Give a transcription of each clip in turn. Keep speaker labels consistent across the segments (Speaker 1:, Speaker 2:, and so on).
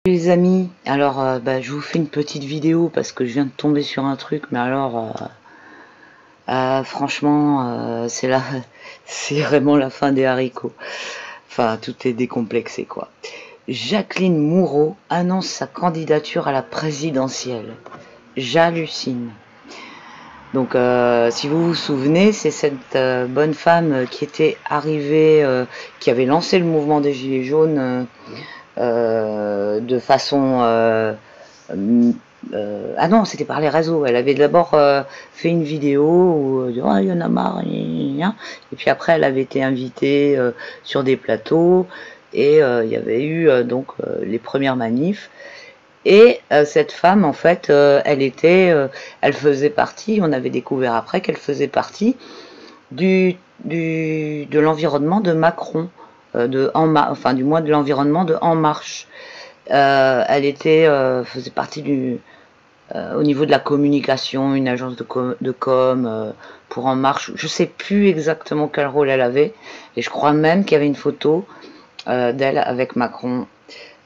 Speaker 1: Les amis, alors je vous fais une petite vidéo parce que je viens de tomber sur un truc, mais alors franchement c'est vraiment la fin des haricots. Enfin, tout est décomplexé quoi. Jacqueline Moureau annonce sa candidature à la présidentielle. J'hallucine. Donc si vous vous souvenez, c'est cette bonne femme qui était arrivée, qui avait lancé le mouvement des Gilets jaunes de façon ah non, c'était par les réseaux. Elle avait d'abord fait une vidéo où il y en a marre, et puis après elle avait été invitée sur des plateaux et il y avait eu les premières manifs. Et cette femme, en fait, elle faisait partie, on avait découvert après qu'elle faisait partie de l'environnement de Macron, du moins de l'environnement de En Marche. Elle faisait partie au niveau de la communication, une agence de com pour En Marche. Je ne sais plus exactement quel rôle elle avait, et je crois même qu'il y avait une photo d'elle avec Macron.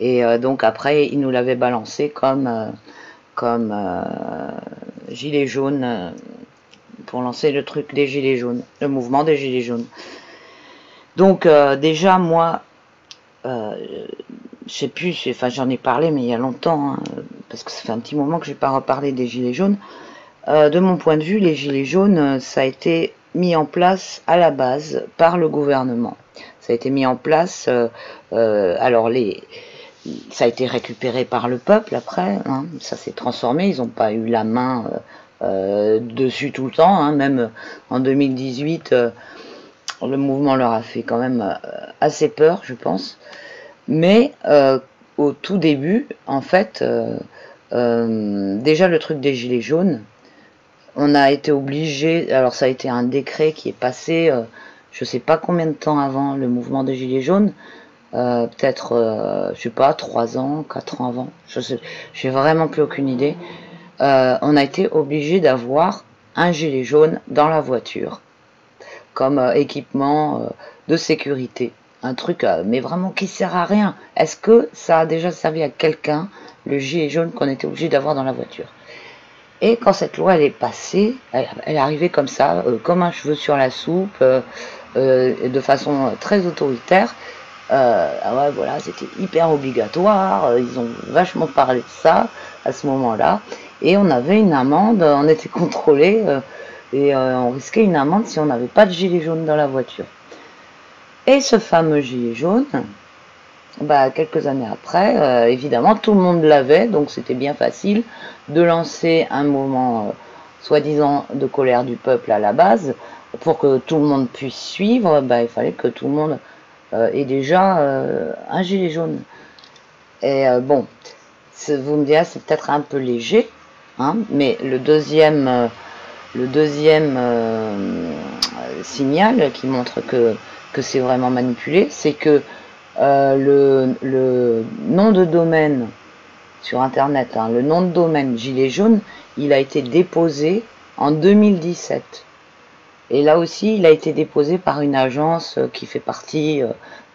Speaker 1: Et donc après, il nous l'avait balancé comme gilet jaune pour lancer le truc des gilets jaunes, le mouvement des gilets jaunes. Donc déjà moi, je sais plus, enfin j'en ai parlé mais il y a longtemps, hein, parce que ça fait un petit moment que je n'ai pas reparlé des gilets jaunes. De mon point de vue, les gilets jaunes, ça a été mis en place à la base par le gouvernement. Ça a été mis en place, ça a été récupéré par le peuple après, hein, ça s'est transformé, ils n'ont pas eu la main dessus tout le temps, hein, même en 2018, le mouvement leur a fait quand même assez peur, je pense. Mais au tout début, en fait, déjà le truc des gilets jaunes, on a été obligé, alors ça a été un décret qui est passé, je sais pas combien de temps avant le mouvement des gilets jaunes, peut-être, je sais pas, 3 ans, 4 ans avant, j'ai vraiment plus aucune idée. On a été obligé d'avoir un gilet jaune dans la voiture, comme équipement de sécurité. Un truc, mais vraiment qui sert à rien. Est-ce que ça a déjà servi à quelqu'un, le gilet jaune qu'on était obligé d'avoir dans la voiture? Et quand cette loi elle est passée, elle est arrivée comme ça, comme un cheveu sur la soupe, de façon très autoritaire. Ah ouais, voilà, c'était hyper obligatoire, ils ont vachement parlé de ça à ce moment-là, et on avait une amende, on était contrôlé, et on risquait une amende si on n'avait pas de gilet jaune dans la voiture. Et ce fameux gilet jaune, quelques années après, évidemment, tout le monde l'avait, donc c'était bien facile de lancer un mouvement soi-disant de colère du peuple à la base. Pour que tout le monde puisse suivre, il fallait que tout le monde ait déjà un gilet jaune. Et bon, vous me direz, c'est peut-être un peu léger, hein, mais le deuxième signal qui montre que c'est vraiment manipulé, c'est que le nom de domaine sur internet, hein, le nom de domaine gilet jaune, il a été déposé en 2017. Et là aussi, il a été déposé par une agence qui fait partie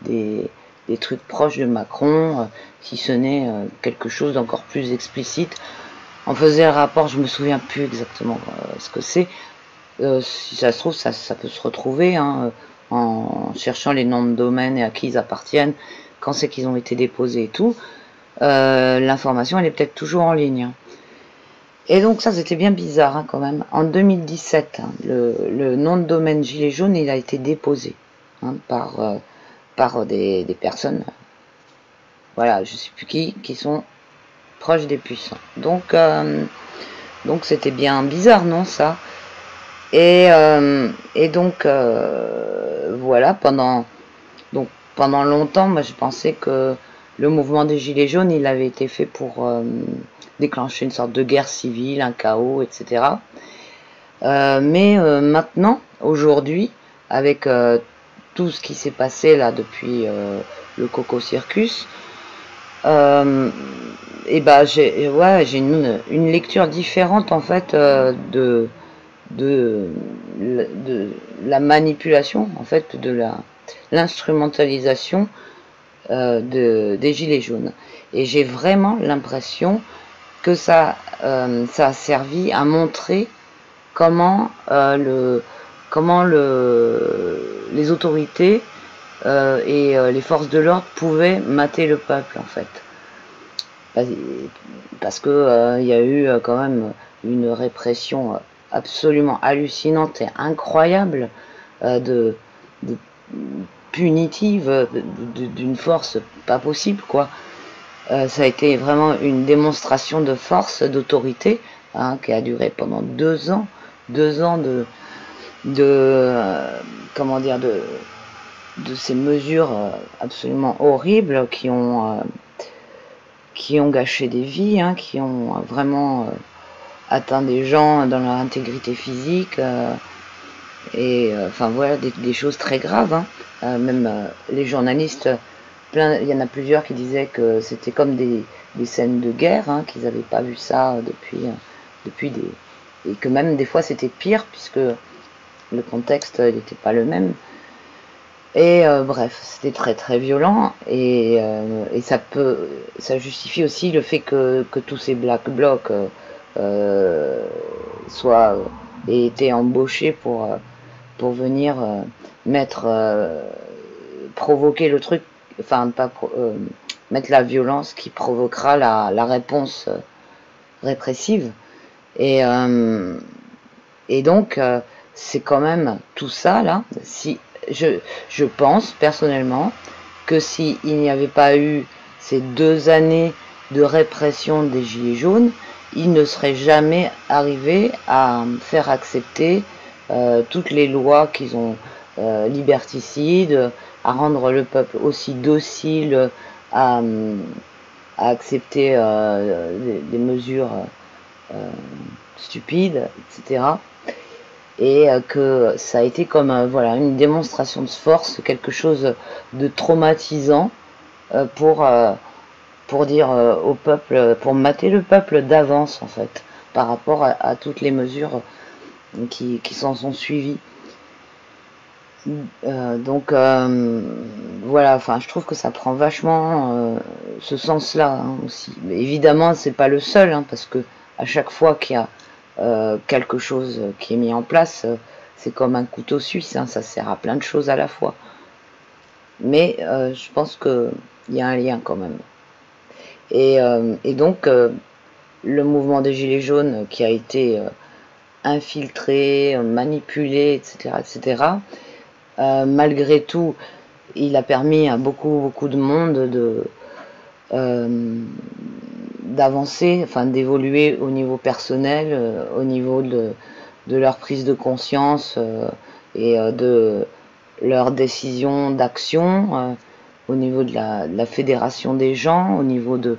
Speaker 1: des trucs proches de Macron, si ce n'est quelque chose d'encore plus explicite. On faisait un rapport, je me souviens plus exactement ce que c'est. Si ça se trouve, ça peut se retrouver, hein, en cherchant les noms de domaine et à qui ils appartiennent, quand c'est qu'ils ont été déposés et tout. L'information, elle est peut-être toujours en ligne. Hein. Et donc ça, c'était bien bizarre, hein, quand même. En 2017, hein, le nom de domaine gilet jaune, il a été déposé, hein, par des personnes, voilà, je sais plus qui sont proches des puissants. Donc c'était bien bizarre, non, ça? Et donc voilà, pendant longtemps, moi je pensais que le mouvement des gilets jaunes, il avait été fait pour déclencher une sorte de guerre civile, un chaos, etc. Mais maintenant, aujourd'hui, avec tout ce qui s'est passé là depuis le Coco Circus, j'ai une lecture différente en fait de la manipulation, en fait, de l'instrumentalisation des Gilets jaunes. Et j'ai vraiment l'impression que ça a servi à montrer comment, les autorités et les forces de l'ordre pouvaient mater le peuple, en fait. Parce que y a eu quand même une répression absolument hallucinante et incroyable, de punitive, d'une force pas possible, quoi. Ça a été vraiment une démonstration de force, d'autorité, hein, qui a duré pendant 2 ans, 2 ans comment dire, de ces mesures absolument horribles qui ont gâché des vies, hein, qui ont vraiment atteint des gens dans leur intégrité physique, et enfin voilà, des choses très graves, hein. Même les journalistes, il y en a plusieurs qui disaient que c'était comme des scènes de guerre, hein, qu'ils n'avaient pas vu ça depuis et que même des fois c'était pire puisque le contexte n'était pas le même. Et bref, c'était très très violent, et ça justifie aussi le fait que tous ces black blocs aient été embauchés pour venir provoquer le truc, enfin pas mettre la violence qui provoquera la réponse répressive. Et donc c'est quand même tout ça là. Si je pense personnellement que s'il n'y avait pas eu ces 2 années de répression des Gilets jaunes, il ne serait jamais arrivé à faire accepter toutes les lois qu'ils ont liberticides, à rendre le peuple aussi docile, à accepter des mesures stupides, etc. Et que ça a été comme voilà, une démonstration de force, quelque chose de traumatisant pour dire au peuple, pour mater le peuple d'avance, en fait, par rapport à toutes les mesures qui s'en sont suivies. Donc voilà, enfin je trouve que ça prend vachement ce sens-là, hein, aussi. Mais évidemment, c'est pas le seul, hein, parce que à chaque fois qu'il y a quelque chose qui est mis en place, c'est comme un couteau suisse, hein, ça sert à plein de choses à la fois. Mais je pense qu'il y a un lien quand même. Et donc le mouvement des Gilets jaunes qui a été infiltré, manipulé, etc., malgré tout, il a permis à beaucoup de monde d'avancer, enfin d'évoluer au niveau personnel, au niveau de leur prise de conscience et de leur décision d'action, au niveau de la fédération des gens, au niveau de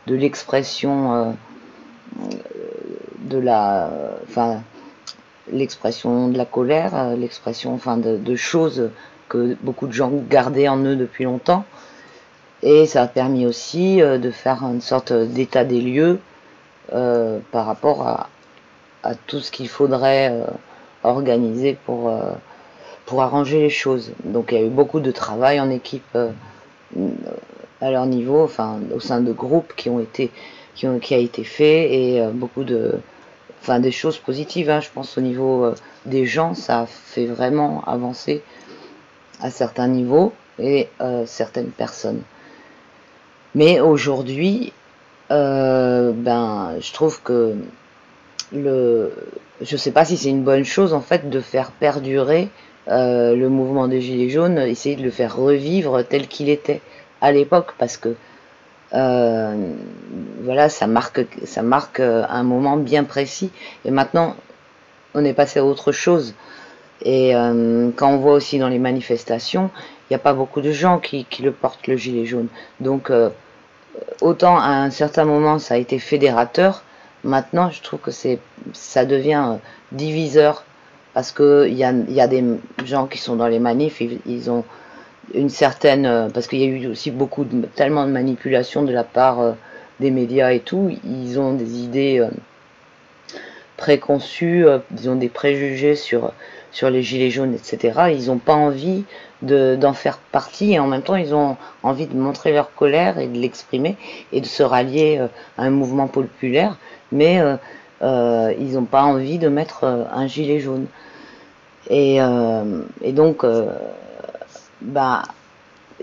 Speaker 1: l'expression l'expression de la colère, l'expression, enfin, de choses que beaucoup de gens gardaient en eux depuis longtemps. Et ça a permis aussi de faire une sorte d'état des lieux par rapport à tout ce qu'il faudrait organiser pour arranger les choses. Donc il y a eu beaucoup de travail en équipe à leur niveau, enfin au sein de groupes qui a été fait, et beaucoup des choses positives, hein. Je pense au niveau des gens, ça a fait vraiment avancer à certains niveaux et certaines personnes. Mais aujourd'hui, je trouve que je sais pas si c'est une bonne chose en fait de faire perdurer le mouvement des Gilets jaunes, essayer de le faire revivre tel qu'il était à l'époque, parce que voilà, ça marque un moment bien précis, et maintenant on est passé à autre chose. Et quand on voit aussi dans les manifestations, il n'y a pas beaucoup de gens qui le portent, le gilet jaune. Donc autant à un certain moment ça a été fédérateur, maintenant je trouve que ça devient diviseur, parce que il y a des gens qui sont dans les manifs, ils ont une certaine, parce qu'il y a eu aussi tellement de manipulation de la part des médias et tout, ils ont des idées préconçus, disons des préjugés sur les gilets jaunes, etc. Ils n'ont pas envie d'en faire partie, et en même temps ils ont envie de montrer leur colère et de l'exprimer et de se rallier à un mouvement populaire, mais ils n'ont pas envie de mettre un gilet jaune. Et donc bah,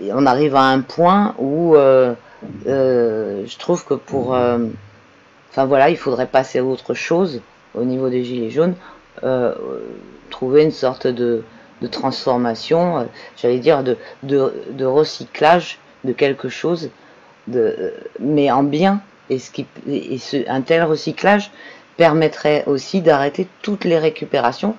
Speaker 1: on arrive à un point où je trouve que enfin voilà, il faudrait passer à autre chose au niveau des gilets jaunes, trouver une sorte de transformation, j'allais dire de recyclage de quelque chose, mais en bien. Un tel recyclage permettrait aussi d'arrêter toutes les récupérations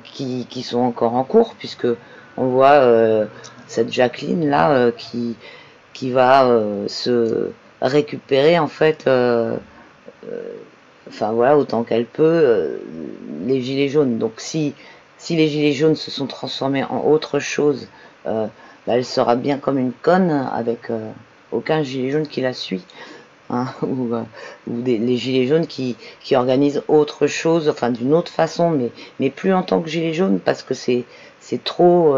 Speaker 1: qui sont encore en cours, puisque on voit cette Jacqueline là qui va se récupérer en fait enfin voilà, autant qu'elle peut, les gilets jaunes. Donc si les gilets jaunes se sont transformés en autre chose, bah, elle sera bien comme une conne avec aucun gilet jaune qui la suit. Hein, ou les gilets jaunes qui organisent autre chose, enfin d'une autre façon, mais plus en tant que gilet jaune, parce que c'est trop,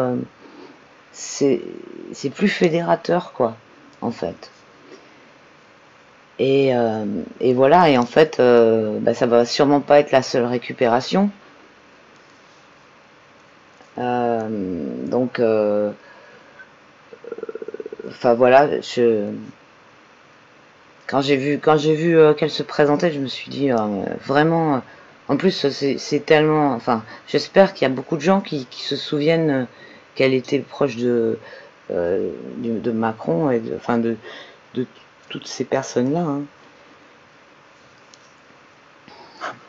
Speaker 1: c'est plus fédérateur quoi, en fait. Et voilà, et en fait, bah, ça va sûrement pas être la seule récupération. Donc, enfin voilà, quand j'ai vu qu'elle se présentait, je me suis dit vraiment. En plus, c'est tellement. Enfin, j'espère qu'il y a beaucoup de gens qui se souviennent qu'elle était proche de Macron et enfin de toutes ces personnes-là. Hein.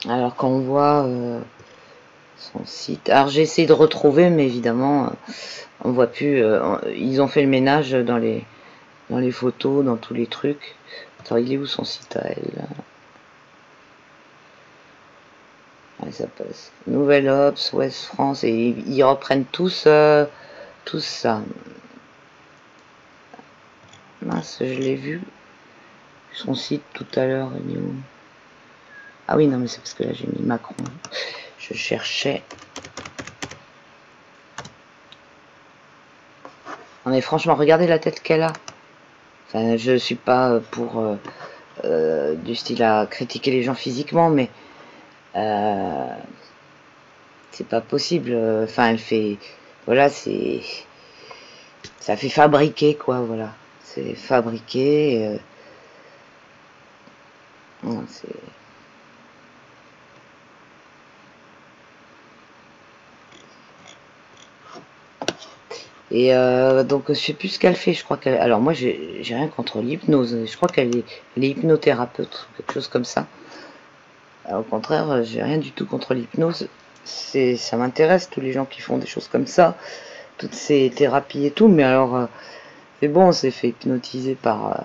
Speaker 1: Alors quand on voit son site, alors j'ai essayé de retrouver, mais évidemment, on voit plus. Ils ont fait le ménage dans les photos, dans tous les trucs. Attends, il est où son site à elle? Ouais, ça passe. Nouvelle Ops, Ouest France, et ils reprennent tous ça. Mince, je l'ai vu. Son site tout à l'heure, il est où? Ah oui, non, mais c'est parce que là j'ai mis Macron. Je cherchais. Non mais franchement, regardez la tête qu'elle a. Enfin, je suis pas pour du style à critiquer les gens physiquement, mais c'est pas possible. Enfin, elle fait, voilà, ça fait fabriquer quoi, voilà. C'est fabriqué. Non, c'est. Et donc je sais plus ce qu'elle fait. Je crois qu'elle. Alors moi j'ai rien contre l'hypnose. Je crois qu'elle est hypnothérapeute, quelque chose comme ça. Alors, au contraire, j'ai rien du tout contre l'hypnose. Ça m'intéresse tous les gens qui font des choses comme ça, toutes ces thérapies et tout. Mais alors c'est bon, on s'est fait hypnotiser par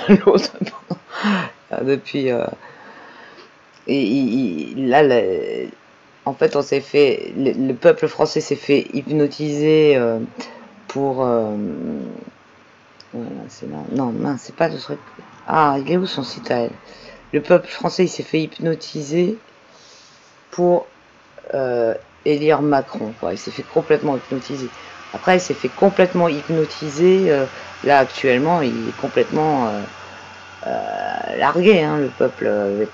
Speaker 1: l'autre depuis. Et là, en fait, on s'est fait. Le peuple français s'est fait hypnotiser pour. Voilà, c'est là. Non, mince, c'est pas le truc. Ah, il est où son site à elle? Le peuple français, il s'est fait hypnotiser pour élire Macron, quoi. Il s'est fait complètement hypnotiser. Après, il s'est fait complètement hypnotiser. Là, actuellement, il est complètement largué, hein, le peuple, avec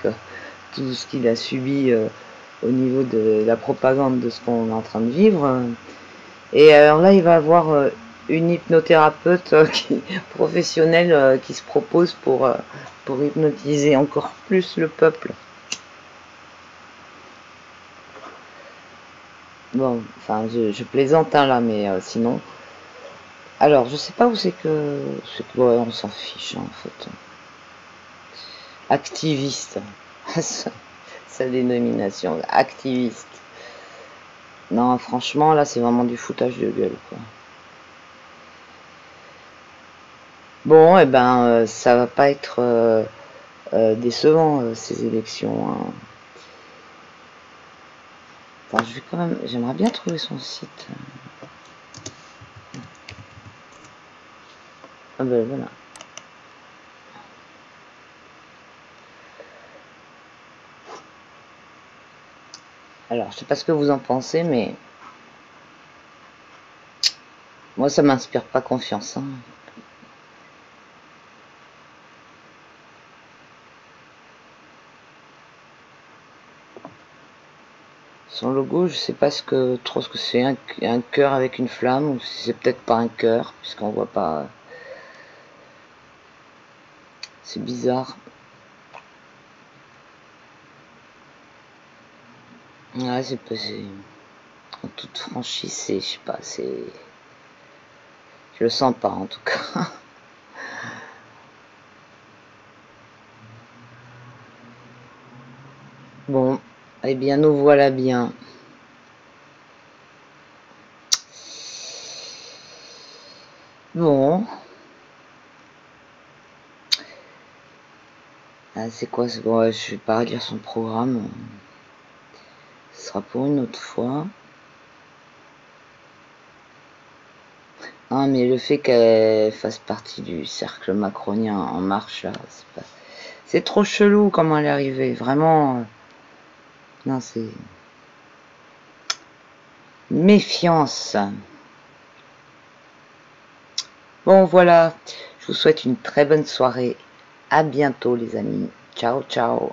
Speaker 1: tout ce qu'il a subi au niveau de la propagande de ce qu'on est en train de vivre. Et alors là, il va avoir une hypnothérapeute professionnelle qui se propose pour hypnotiser encore plus le peuple. Bon, enfin, je plaisante hein, là, mais sinon. Alors, je sais pas où c'est que. Ouais, on s'en fiche hein, en fait. Activiste. Sa dénomination, activiste. Non, franchement, là, c'est vraiment du foutage de gueule, quoi. Bon, et ben, ça va pas être décevant, ces élections. Hein. Enfin, je vais quand même. J'aimerais bien trouver son site. Ah ben voilà. Alors, je sais pas ce que vous en pensez, mais moi, ça m'inspire pas confiance. Hein. Son logo, je sais pas trop ce que c'est, un cœur avec une flamme, ou si c'est peut-être pas un cœur, puisqu'on voit pas. C'est bizarre. Ouais, c'est pas. En toute franchise, c'est. Je sais pas, c'est. Je le sens pas en tout cas. Bon, eh bien, nous voilà bien. Bon. Ah, c'est quoi ce... Ouais, je vais pas lire son programme. Ce sera pour une autre fois. Ah, mais le fait qu'elle fasse partie du cercle macronien en marche, là, c'est trop chelou comment elle est arrivée. Vraiment. Non, c'est... Méfiance. Bon, voilà. Je vous souhaite une très bonne soirée. À bientôt, les amis. Ciao, ciao.